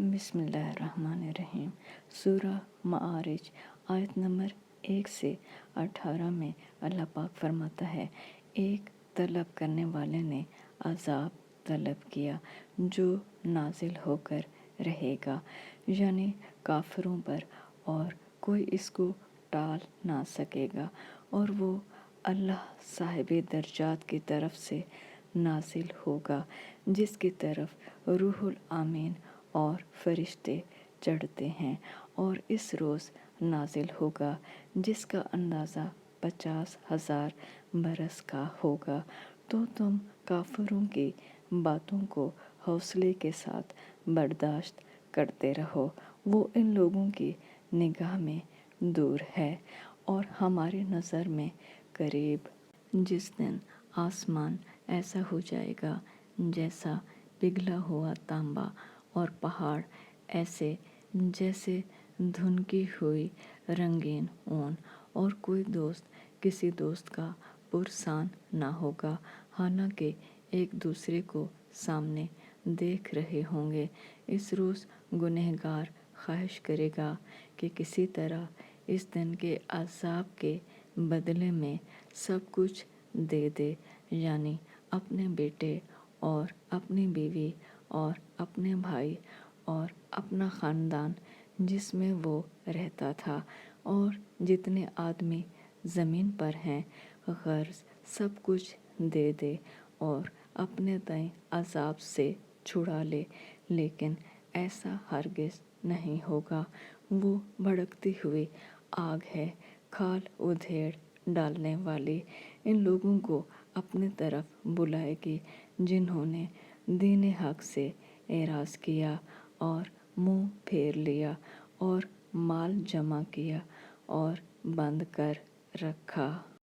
بسم اللہ الرحمن الرحیم۔ سورہ معارج آیت نمبر 1 سے 18 میں اللہ پاک فرماتا ہے، ایک طلب کرنے والے نے عذاب طلب کیا جو نازل ہو کر رہے گا، یعنی کافروں پر، اور کوئی اس کو ٹال نہ سکے گا، اور وہ اللہ صاحب درجات کی طرف سے نازل ہوگا، جس کی طرف روح الامین اور فرشتے چڑھتے ہیں، اور اس روز نازل ہوگا جس کا اندازہ 50,000 برس کا ہوگا۔ تو تم کافروں کی باتوں کو حوصلے کے ساتھ برداشت کرتے رہو، وہ ان لوگوں کی نگاہ میں دور ہے اور ہماری نظر میں قریب۔ جس دن آسمان ایسا ہو جائے گا جیسا پگھلا ہوا تانبا، اور پہاڑ ایسے جیسے دھنکی ہوئی رنگین اون، اور کوئی دوست کسی دوست کا پرسان نہ ہوگا، حالانکہ ایک دوسرے کو سامنے دیکھ رہے ہوں گے۔ اس روز گنہگار خواہش کرے گا کہ کسی طرح اس دن کے عذاب کے بدلے میں سب کچھ دے دے، یعنی اپنے بیٹے اور اپنی بیوی اور اپنے بھائی اور اپنا خاندان جس میں وہ رہتا تھا، اور جتنے آدمی زمین پر ہیں، غرض سب کچھ دے دے اور اپنے تئیں عذاب سے چھڑا لے، لیکن ایسا ہرگز نہیں ہوگا۔ وہ بھڑکتی ہوئی آگ ہے، کھال ادھیڑ ڈالنے والی، ان لوگوں کو اپنی طرف بلائے گی جنہوں نے دین حق سے اعراض کیا اور منہ پھیر لیا اور مال جمع کیا اور بند کر رکھا۔